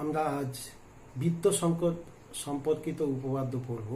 আমরা আজ বৃত্ত সংকট সম্পর্কিত উপপাদ্য পড়ব।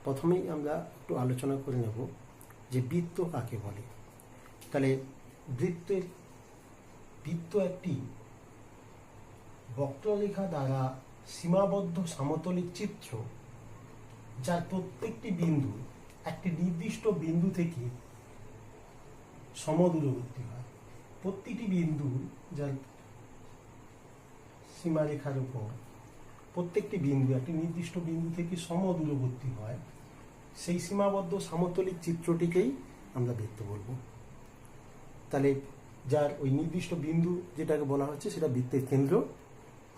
প্রথমেই আমরা একটু আলোচনা করে নেব যে বৃত্ত কাকে বলে। তাহলে বৃত্ত একটি বক্ররেখা দ্বারা সীমাবদ্ধ সমতলিক চিত্র, যার প্রত্যেকটি বিন্দু একটি নির্দিষ্ট বিন্দু থেকে সমদূরবর্তী হয়। প্রতিটি বিন্দু যার সীমারেখার উপর প্রত্যেকটি বিন্দু একটি নির্দিষ্ট বিন্দু থেকে সমদূরবর্তী হয়, সেই সীমাবদ্ধ সমতলিক চিত্রটিকেই আমরা বৃত্ত বলবো। তাহলে যার ওই নির্দিষ্ট বিন্দু যেটাকে বলা হচ্ছে সেটা বৃত্তের কেন্দ্র,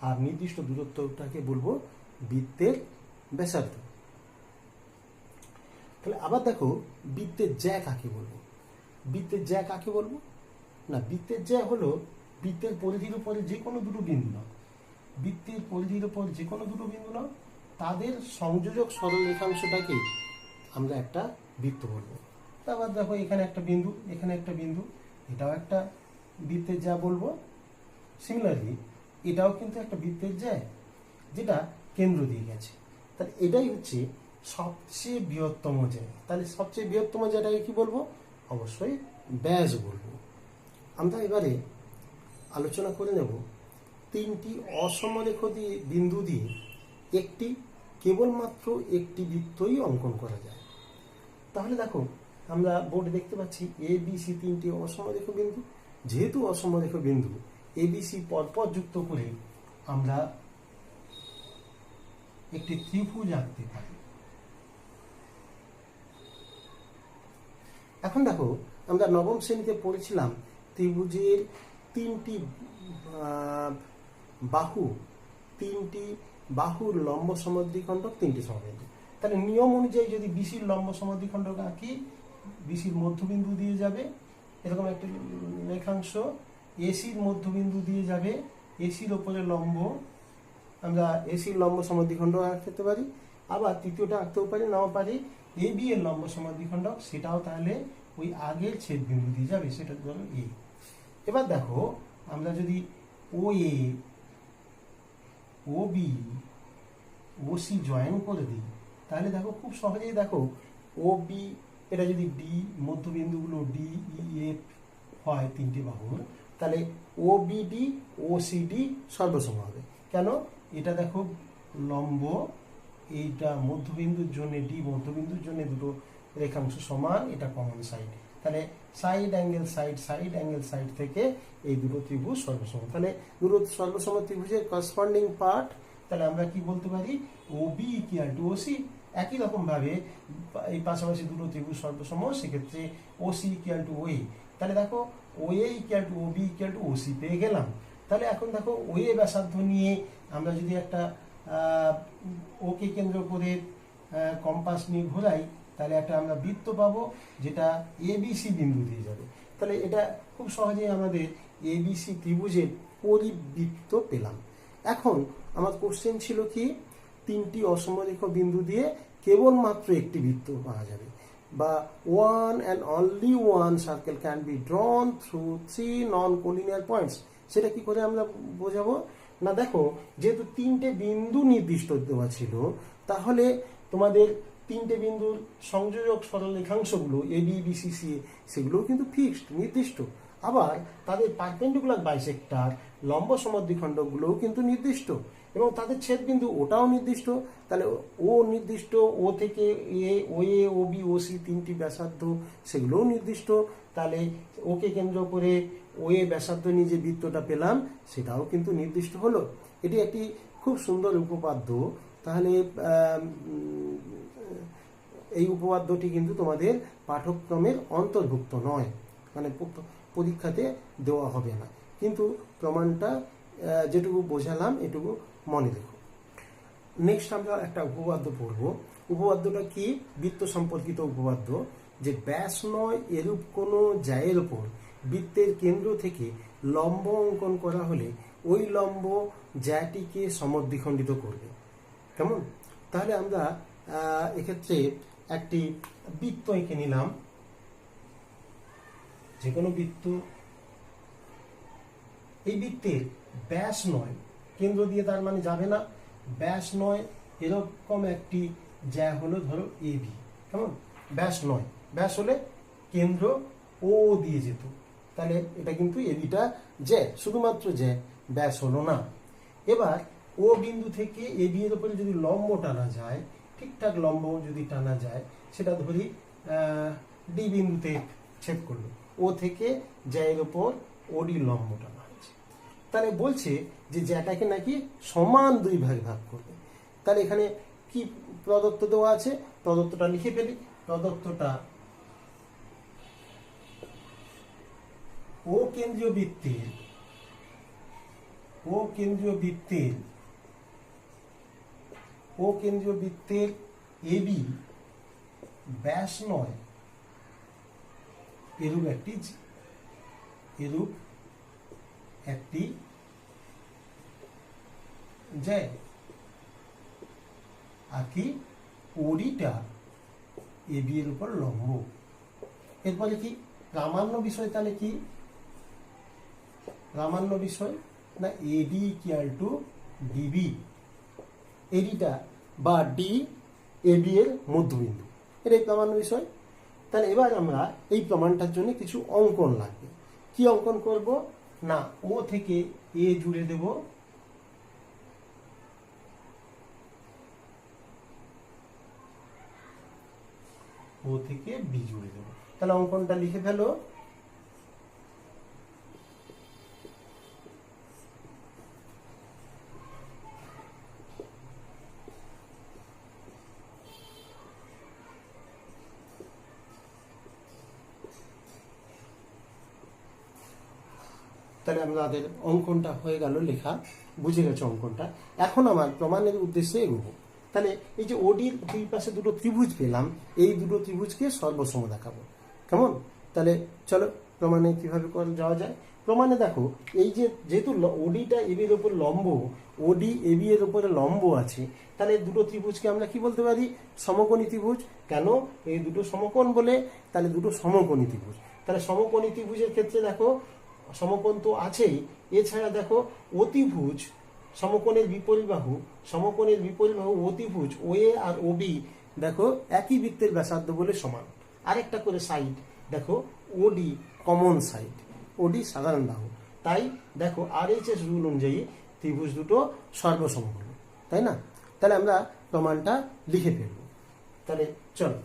আর নির্দিষ্ট দূরত্বটাকে বলবো বৃত্তের ব্যাসার্ধ। তাহলে আবার দেখো, বৃত্তের জ্যা কাকে বলবো? বৃত্তের জ্যা কাকে বলবো না, বৃত্তের জ্যা হলো বৃত্তের পরিধির উপরে যে কোনো দুটো বিন্দু নাও, বৃত্তের পরিধির উপর যে কোনো দুটো বিন্দু নাও, তাদের সংযোজক সরলরেখাংশটাকে আমরা একটা বৃত্ত বলবো। তারপর দেখো, এখানে একটা বিন্দু, এখানে একটা বিন্দু, এটাও একটা বৃত্তের জ্যা বলবো। সিমিলারলি এটাও কিন্তু একটা বৃত্তের জ্যা, যেটা কেন্দ্র দিয়ে গেছে। তাহলে এটাই হচ্ছে সবচেয়ে বৃহত্তম জ্যা। তাহলে সবচেয়ে বৃহত্তম জ্যাটাকে কি বলবো? অবশ্যই ব্যাস বলবো। আমরা এবারে আলোচনা করে নেব তিনটি অসমরেখ বিন্দু দিয়ে কেবলমাত্র একটি বৃত্তই অঙ্কন করা যায়। তাহলে দেখো, আমরা বোর্ডে দেখতে পাচ্ছি এ বি সি তিনটি অসমরেখ বিন্দু। যেহেতু অসমরেখ বিন্দু, এ বি সি পরপর যুক্ত করে আমরা একটি ত্রিভুজ আঁকতে পারি। এখন দেখো, আমরা নবম শ্রেণীতে পড়েছিলাম ত্রিভুজের তিনটি বাহুর লম্ব সমদ্বিখণ্ডক তিনটি সমবিন্দু। তাহলে নিয়ম অনুযায়ী যদি বিসির লম্ব সমদ্বিখণ্ডক আঁকি, বিসির মধ্যবিন্দু দিয়ে যাবে এরকম একটি রেখাংশ, এসির মধ্যবিন্দু দিয়ে যাবে এসির ওপরে লম্ব, আমরা এসির লম্ব সমদ্বিখণ্ডক আঁকতে পারি। আবার তৃতীয়টা আঁকতেও পারি, নাও পারি এ বি এর লম্ব সমদ্বিখণ্ডক, সেটাও তাহলে ওই আগের ছেদ বিন্দু দিয়ে যাবে, সেটা ধরো এ। এবার দেখো, আমরা যদি ও এ, ও বি, ও সি জয়েন করে দিই, তাহলে দেখো খুব সহজেই দেখো ও বি, এটা যদি ডি, মধ্যবিন্দুগুলো ডি ই এফ হয় তিনটি বাহুর, তাহলে ও বি ডি, ও সি ডি সর্বসম হবে। কেন? এটা দেখো লম্ব, এইটা মধ্যবিন্দুর জন্য ডি, মধ্যবিন্দুর জন্য দুটো রেখাংশ সমান, এটা কমন সাইড। তাহলে সাইড অ্যাঙ্গেল সাইড থেকে এই দুটো ত্রিভুজ সর্বসম। তাহলে দুটো সর্বসম ত্রিভুজের করসপন্ডিং পার্ট, তাহলে আমরা কি বলতে পারি? O B equal to O C. একই রকম ভাবে এই পাশাপাশি দুটো ত্রিভুজ সর্বসম, সেক্ষেত্রে O C equal to O A. তাহলে দেখো, O A equal to O B equal to O C পেয়ে গেলাম। তাহলে এখন দেখো, ও এ ব্যাসার্ধ নিয়ে আমরা যদি একটা ওকে কেন্দ্র করে কম্পাস নিয়ে ঘোরাই, তাহলে একটা আমরা বৃত্ত পাবো, যেটা এবিসি বিন্দু দিয়ে যাবে। তাহলে এটা খুব সহজেই আমাদের এবিসি ত্রিভুজের পরিবৃত্ত পেলাম। এখন আমার কোশ্চেন ছিল কি, তিনটি অসমরেখ বিন্দু দিয়ে কেবলমাত্র একটি বৃত্ত পাওয়া যাবে, বা one and only one circle can be drawn through three non collinear points. সেটা কি করে আমরা বোঝাবো? না দেখো, যেহেতু তিনটে বিন্দু নির্দিষ্ট দেওয়া ছিল, তাহলে তোমাদের তিনটে বিন্দুর সংযোজক সরলরেখাংশগুলো A B B C C, সেগুলোও কিন্তু ফিক্সড, নির্দিষ্ট। আবার তাদের পারপেন্ডিকুলার বাইসেক্টর লম্ব সমদ্বিখণ্ডকগুলোও কিন্তু নির্দিষ্ট, এবং তাদের ছেদ বিন্দু ওটাও নির্দিষ্ট। তাহলে ও নির্দিষ্ট, ও থেকে ও এ, ও বি, ও সি তিনটি ব্যাসার্ধ, সেগুলোও নির্দিষ্ট। তাহলে ওকে কেন্দ্র করে ও এ ব্যাসার্ধ নিয়ে যে বৃত্তটা পেলাম, সেটাও কিন্তু নির্দিষ্ট হলো। এটি একটি খুব সুন্দর উপপাদ্য। তাহলে এই উপপাদ্যটি কিন্তু তোমাদের পাঠ্যক্রমের অন্তর্ভুক্ত নয়, মানে পরীক্ষাতে দেওয়া হবে না, কিন্তু প্রমাণটা যেটুকু বোঝালাম এটুকু মনে রেখো। নেক্সট আমরা একটা উপপাদ্য পড়ব। উপপাদ্যটা কি? বৃত্ত সম্পর্কিত উপপাদ্য, যে ব্যাস নয় এরূপ কোনো জ্যায়ের ওপর বৃত্তের কেন্দ্র থেকে লম্ব অঙ্কন করা হলে ওই লম্ব জ্যাটিকে সমদ্বিখণ্ডিত করবে। কেমন? তাহলে আমরা এক্ষেত্রে একটি বৃত্ত এঁকে নিলাম, যে কোনো বৃত্ত। এই বৃত্তের ব্যাস নয় কেন্দ্র দিয়ে তার মানে যাবে না, ব্যাস নয়, এরকম একটি জ্যা হলো ধরো এবি, কেমন, ব্যাস নয়, ব্যাস হলে কেন্দ্র ও দিয়ে যেত, তাহলে এটা কিন্তু এবিটা জ্যা, শুধুমাত্র জ্যা, ব্যাস হলো না। এবার ও বিন্দু থেকে এবি এর উপরে যদি লম্ব টানা যায়, ঠিকঠাক লম্ব যদি টানা যায়, সেটা ধরি ডি বিন্দুতে ছেদ করলো, ও থেকে জ্যায়ের উপর ওডি লম্ব টানা হয়েছে, তাহলে বলছে যে জ্যাটাকে নাকি সমান দুই ভাগে ভাগ করবে। তাহলে এখানে কি প্রদত্ত দেওয়া আছে, প্রদত্তটা লিখে ফেলি। প্রদত্তটা ও কেন্দ্রীয় বৃত্তের এবি ব্যাস নয় এরূপ একটি জ্যা, আর কি ওডিটা এবি এর উপর লম্ব। এরপরে কি প্রামাণ্য বিষয়, তাহলে কি প্রামাণ্য বিষয় না, এডি ইকুয়াল টু ডিবি, এডিটা বা ডি এবি এর মধ্যবিন্দু, এটাই প্রামাণ্য বিষয়। তাহলে এবার আমরা এই প্রমাণটার জন্য কিছু অঙ্কন লাগবে। কি অঙ্কন করব না, ও থেকে এ জুড়ে দেব, ও থেকে বি জুড়ে দেব। তাহলে অঙ্কনটা লিখে ফেলো। তাহলে আমাদের অঙ্কনটা হয়ে গেল লেখা, বুঝে গেছে অঙ্কনটা। এখন আমার প্রমাণের উদ্দেশ্যে এগোবো। তাহলে এই যে ওডির দুই পাশে দুটো ত্রিভুজ পেলাম, এই দুটো ত্রিভুজকে সর্বসম দেখাবো, কেমন। তাহলে চলো প্রমাণে কিভাবে যাওয়া যায়। প্রমাণে দেখো, এই যে যেহেতু ওডিটা এবির ওপর লম্ব, ওডি এবি এর উপরে লম্ব আছে, তাহলে দুটো ত্রিভুজকে আমরা কি বলতে পারি, সমকোণী ত্রিভুজ। কেন, এই দুটো সমকোণ বলে, তাহলে দুটো সমকোণী ত্রিভুজ। তাহলে সমকোণী ত্রিভুজের ক্ষেত্রে দেখো সমকোণ তো আছেই, এছাড়া দেখো অতিভুজ, সমকোণের বিপরীত বাহু অতিভুজ ও এ আর ও বি দেখো একই বৃত্তের ব্যাসার্ধ বলে সমান। আরেকটা করে সাইড দেখো, ওডি কমন সাইড, ওডি সাধারণ বাহু। তাই দেখো RHS রুল অনুযায়ী ত্রিভুজ দুটো সর্বসম হলো, তাই না। তাহলে আমরা প্রমাণটা লিখে ফেলবো। তাহলে চলো,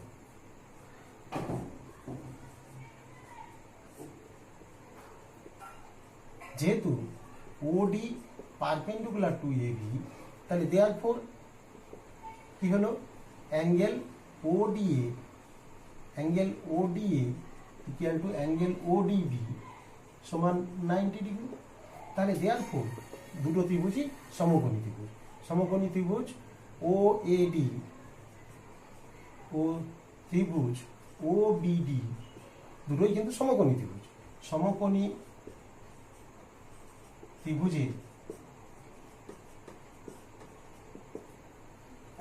যেহেতু ওডি পারপেন্ডিকুলার টু এবি, তাহলে দেয়ারফর কি হলো, angle ODA equal to angle ODB সমান 90 ডিগ্রি। তাহলে দেয়ারফর দুটো ত্রিভুজই সমকোণী ত্রিভুজ ও এডি ও ত্রিভুজ ও বিডি দুটোই কিন্তু সমকোণী ত্রিভুজ। সমকোণী ত্রিভুজের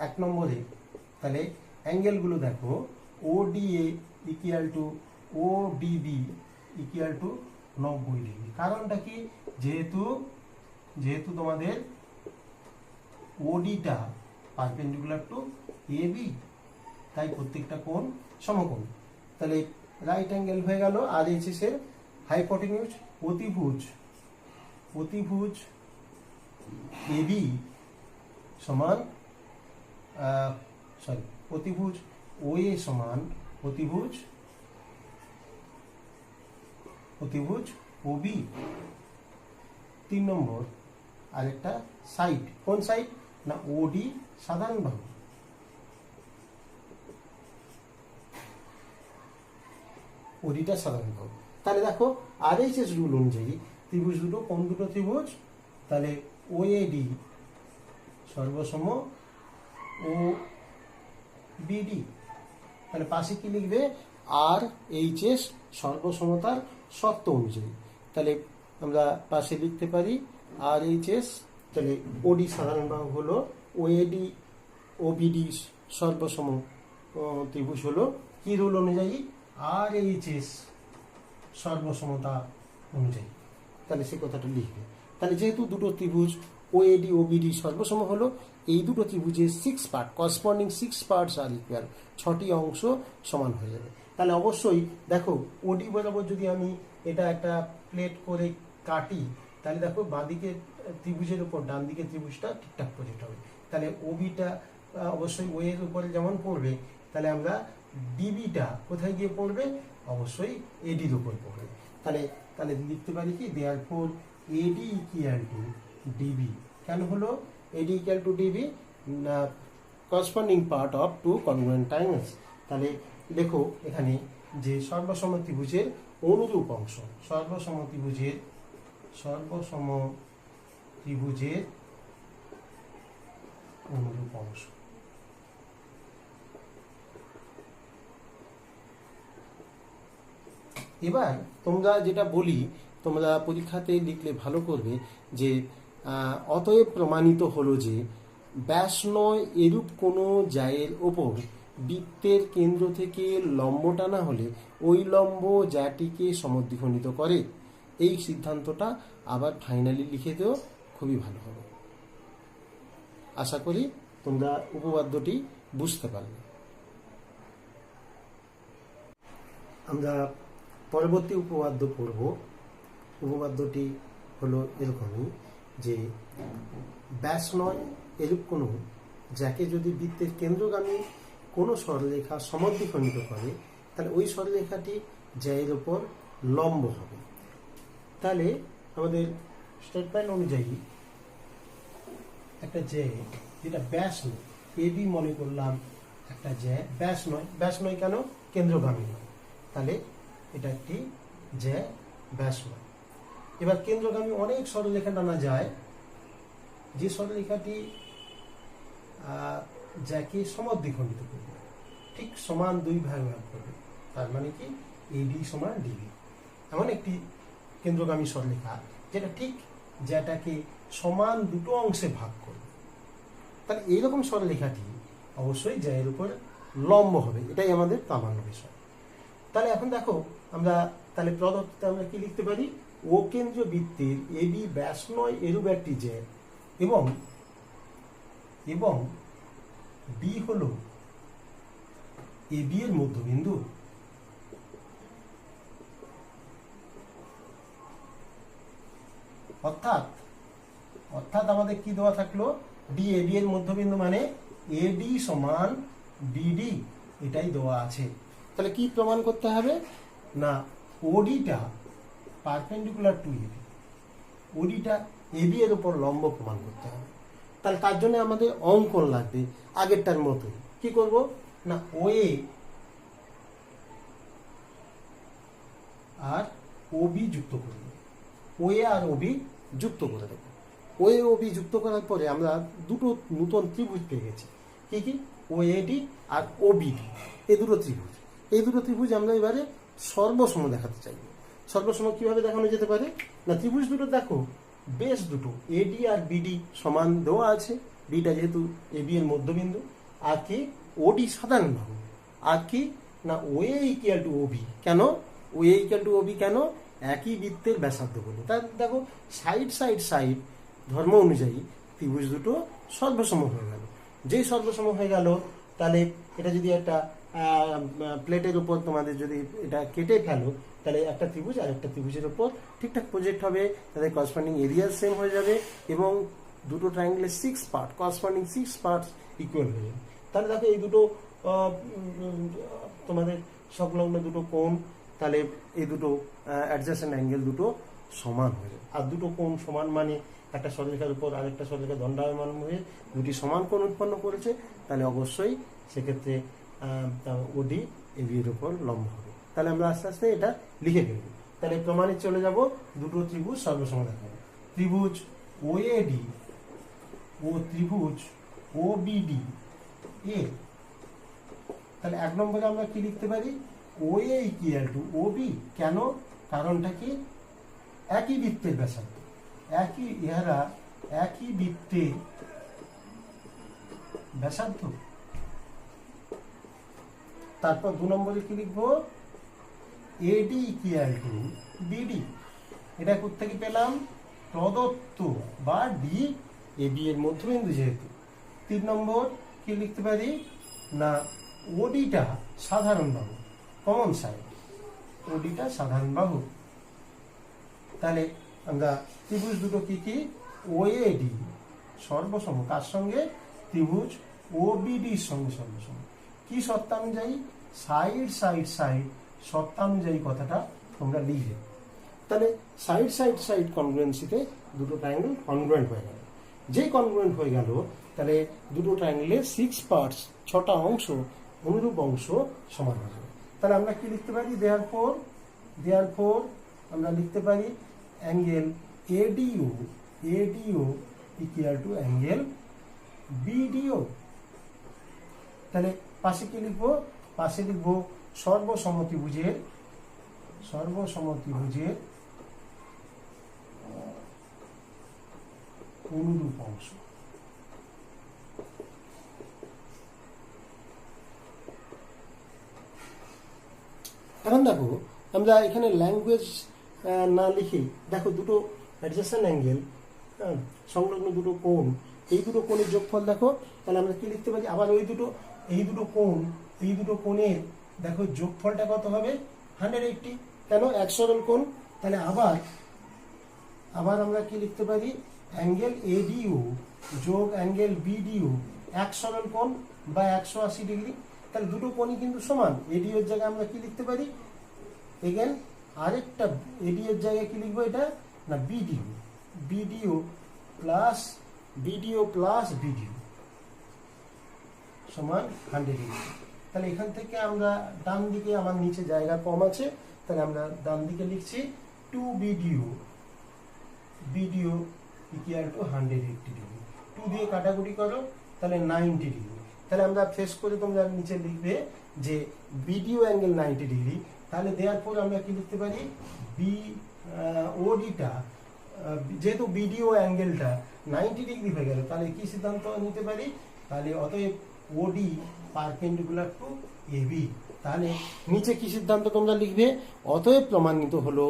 এক নম্বরে তাহলে অ্যাঙ্গেলগুলো দেখো, ODA equal to ODB equal to 90 degree. কারণটা কি, যেহেতু তোমাদের ওডিটা পারপেন্ডিকুলার টু এবি, তাই প্রত্যেকটা কোণ সমকোণ। তাহলে রাইট অ্যাঙ্গেল হয়ে গেল। আর এইচএস এর হাইপোটেনিউজ অতিভুজ এবি সমান অতিভুজ ওএ সমান অতিভুজ ওবি। 3 নম্বর আরেকটা সাইড, কোন সাইড না, ওডি সাধারণ বাহু, ওডিটা সাধারণ বাহু। তাহলে দেখো RHS রুল অনুযায়ী ত্রিভুজ দুটো কোন দুটো ত্রিভুজ, তাহলে ওএডি সর্বসম ও বিডি। তাহলে পাশে কি লিখবে, RHS সর্বসমতার শর্ত অনুযায়ী। তাহলে আমরা পাশে লিখতে পারি RHS, তাহলে ওডি সাধারণ বাহু হলো, ওএডি ওবিডি সর্বসম ত্রিভুজ হলো কি রুল অনুযায়ী, RHS সর্বসমতা অনুযায়ী। তাহলে সে কথাটা লিখবে। তাহলে যেহেতু দুটো ত্রিভুজ ওএডি ওবিডি সর্বসম হলো এই দুটো ত্রিভুজের 6 পার্ট, করসপন্ডিং 6 পার্টস আর ইকুয়াল, 6টি অংশ সমান হয়ে যাবে। তাহলে অবশ্যই দেখো ওডি বরাবর যদি আমি এটা একটা প্লেট করে কাটি, তাহলে দেখো বাঁদিকে ত্রিভুজের উপর ডান দিকে ত্রিভুজটা ঠিকঠাক প্রজেক্ট হবে। তাহলে ওবিটা অবশ্যই ও এর উপরে যেমন পড়বে, তাহলে আমরা ডিবিটা কোথায় গিয়ে পড়বে, অবশ্যই এডির উপর পড়বে। তাহলে তাহলে লিখতে পারি কি, therefore AD equal to DB. কেন হলো AD equal to DB? Corresponding part of two congruent triangles. তাহলে দেখো এখানে যে সর্বসম ত্রিভুজের অনুরূপ অংশ, সর্বসম ত্রিভুজের অনুরূপ অংশ। এবার তোমরা যেটা বলি, তোমরা পরীক্ষাতে লিখলে ভালো করবে যে অতএব প্রমাণিত হলো যে ব্যাস নয় এরূপ কোনো জায়ের ওপর বৃত্তের কেন্দ্র থেকে লম্ব টানা হলে ওই লম্ব জাটিকে সমদ্বিখণ্ডিত করে। এই সিদ্ধান্তটা আবার ফাইনালি লিখে দেও, খুবই ভালো হবে। আশা করি তোমরা উপপাদ্যটি বুঝতে পারবে। আমরা পরবর্তী উপপাদ্য পড়ব। উপপাদ্যটি হলো এরকমই যে ব্যাস নয় এরূপ কোনো যাকে যদি বৃত্তের কেন্দ্রগামী কোনো সরলরেখা সমদ্বিখণ্ডিত করে, তাহলে ওই সরলরেখাটি জ্যায়ের ওপর লম্ব হবে। তাহলে আমাদের স্টেটমেন্ট অনুযায়ী একটা জ্যা যেটা ব্যাস নয়, এবি মনে করলাম একটা জ্যা, ব্যাস নয়। ব্যাস নয় কেন? কেন্দ্রগামী নয়। তাহলে এটা একটি জ্যা, ব্যাস নয়। এবার কেন্দ্রগামী অনেক সরলরেখা টানা যায়, যে সরলরেখাটি যাকে সমদ্বিখণ্ডিত করবে, ঠিক সমান দুই ভাগ ভাগ করবে, তার মানে কি এডি সমান ডিবি, এমন একটি কেন্দ্রগামী সরলরেখা যেটা ঠিক যেটাকে সমান দুটো অংশে ভাগ করবে। তাহলে এইরকম সরলরেখাটি অবশ্যই জ্যায়ের উপর লম্ব হবে, এটাই আমাদের প্রামাণ্য বিষয়। তাহলে এখন দেখো আমরা তাহলে প্রদত্ত আমরা কি লিখতে পারি, ও কেন্দ্র বৃত্তের এবি ব্যাস নয় এরূপ একটি জ্যা এবং বি হলো এবি এর মধ্যবিন্দু। অর্থাৎ আমাদের কি দেওয়া থাকলো, ডি এবি এর মধ্যবিন্দু মানে এডি সমান বিডি, এটাই দেওয়া আছে। তাহলে কি প্রমাণ করতে হবে না, ওডিটা পারপেন্ডিকুলার টু এবি, ওডিটা এবি এর উপর লম্ব প্রমাণ করতে হবে। তাহলে তার জন্য আমাদের অঙ্কন লাগবে আগেরটার মতোই। কি করব না, ওএ আর ওবি যুক্ত করে দেব, ওএ আর ওবি যুক্ত করে দেব। ওএ ওবি যুক্ত করার পরে আমরা দুটো নতুন ত্রিভুজ পেয়ে গেছি। কি কি? ওএডি আর ওবিডি, এই দুটো ত্রিভুজ। এই দুটো ত্রিভুজ আমরা এবারে সর্বসম দেখাতে চাইব। সর্বসম কিভাবে দেখানো যেতে পারে না, ত্রিভুজ দুটো দেখো বেশ দুটো, এডি আর বিডি সমান দেওয়া আছে, বিটা যেহেতু এবি এর মধ্যবিন্দু, আর কি ওডি সাধারণ ভাবে, আর কি না ওএ ইকুয়াল টু ওবি। কেন ওএ ইকুয়াল টু ওবি? কেন? একই বৃত্তের ব্যাসার্ধ বলে। তার দেখো সাইড ধর্ম অনুযায়ী ত্রিভুজ দুটো সর্বসম হয়ে গেল। যেই সর্বসম হয়ে গেল, তাহলে এটা যদি একটা প্লেটের উপর তোমাদের যদি এটা কেটে ফেলো, তাহলে একটা ত্রিভুজ আর একটা ত্রিভুজের উপর ঠিকঠাক প্রজেক্ট হবে, তাদের করসপন্ডিং এরিয়া সেম হয়ে যাবে এবং দুটো ট্রায়াঙ্গেলের 6 পার্ট, করসপন্ডিং 6 পার্টস ইকুয়াল হয়ে যাবে। তাহলে দেখো এই দুটো তোমাদের সংলগ্ন দুটো কোণ, তাহলে এই দুটো অ্যাডজাসেন্ট অ্যাঙ্গেল দুটো সমান হয়ে যাবে। আর দুটো কোণ সমান মানে একটা সরলরেখার উপর আরেকটা সরলরেখা দণ্ডায়মান হয়ে দুটি সমান কোণ উৎপন্ন করেছে, তাহলে অবশ্যই সেক্ষেত্রে ওডি এবি এর উপর লম্ব হবে। তাহলে আমরা আস্তে আস্তে এটা লিখে ফেলব। তাহলে প্রমাণে চলে যাব, দুটো ত্রিভুজ সর্বসম দেখাবো। ত্রিভুজ ওএডি ও ত্রিভুজ ওবিডি এ, তাহলে এক নম্বরে আমরা কি লিখতে পারি, ওএ ইকুয়াল টু ওবি। কেন? কারণটা কি, একই বৃত্তের ব্যাসার্ধ, ইহারা একই বৃত্তের ব্যাসার্ধ। তারপর দু নম্বরে কি লিখবো, এডি ইকুয়াল টু বিডি। এটা কোথেকে পেলাম, প্রদত্ত বা ডি এ বি এর মধ্যবিন্দু যেহেতু। 3 নম্বর কি লিখতে পারি না ওডিটা সাধারণ বাহু, কমন সাইড, ওডিটা সাধারণ বাহু। তাহলে আমরা ত্রিভুজ দুটো কি কি, ওএডি সর্বসম, কার সঙ্গে, ত্রিভুজ ওবিডির সঙ্গে সর্বসম। কি সত্যানুযায়ী, সাইড সাইড সাইড সত্যানুযায়ী কথাটা তোমরা লিখবে। তাহলে সাইড সাইড সাইড কনগ্রুয়েন্সিতে দুটো ট্রায়াঙ্গেল কনগ্রুয়েন্ট হয়ে গেল। যেই কনগ্রুয়েন্ট হয়ে গেল তাহলে দুটো ট্রায়াঙ্গেলের 6 পার্টস, 6টা অংশ, অনুরূপ অংশ সমান হবে। তাহলে আমরা কি লিখতে পারি, দেয়ারফর আমরা লিখতে পারি angle ADO equal to angle BDO. তাহলে পাশে কি লিখবো, পাশে লিখবো সর্বসমতিভুজের অনুরূপ অংশ। এখন দেখো আমরা এখানে ল্যাঙ্গুয়েজ না লিখে দেখো দুটো অ্যাডজেসেন্ট অ্যাঙ্গেল, সংলগ্ন দুটো কোণ, এই দুটো কোণের যোগফল দেখো। তাহলে আমরা কি লিখতে পারি, আবার এই দুটো কোণের দেখো যোগফলটা কত হবে, 180। কেন, এক সরল কোণ। তাহলে আবার আমরা কি লিখতে পারি, অ্যাঙ্গেল এডিও যোগ অ্যাঙ্গেল বিডিও, এক সরল কোণ বা 180 ডিগ্রি। তাহলে দুটো কোণই কিন্তু সমান। এডিওর জায়গায় আমরা কি লিখতে পারি, এগেন আরেকটা এডিওর জায়গায় কি লিখবো, এটা না বিডিও প্লাস বিডিও সমান 100 ডিগ্রি। তাহলে এখান থেকে আমরা ডান দিকে, আমার নিচে জায়গা কম আছে, তাহলে আমরা ডান দিকে লিখছি 2 বিডিও ইকুয়াল টু 180 ডিগ্রি। 2 দিয়ে কাটাকুটি করো, তাহলে 90 ডিগ্রি। তাহলে আমরা ফেস করে তোমরা নিচে লিখবে যে বিডিও অ্যাঙ্গেল 90 ডিগ্রি। তাহলে দেওয়ার পর আমরা কি লিখতে পারি, ওডিটা, যেহেতু বিডিও অ্যাঙ্গেলটা 90 ডিগ্রি হয়ে গেল, তাহলে কি সিদ্ধান্ত নিতে পারি, তাহলে অতএব ওডি পারপেন্ডিকুলার টু এবি। তাহলে নিচে কি সিদ্ধান্ত তোমরা লিখবে, অতএব প্রমাণিত হলো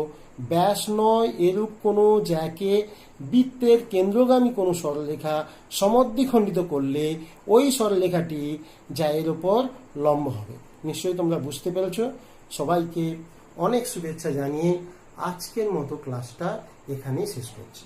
ব্যাস নয় এরূপ কোনো জ্যাকে বৃত্তের কেন্দ্রগামী কোনো সরলরেখা সমদ্বিখণ্ডিত করলে ওই সরলরেখাটি জ্যায়ের ওপর লম্ব হবে। নিশ্চয়ই তোমরা বুঝতে পেরেছ। সবাইকে অনেক শুভেচ্ছা জানিয়ে আজকের মতো ক্লাসটা এখানেই শেষ করছি।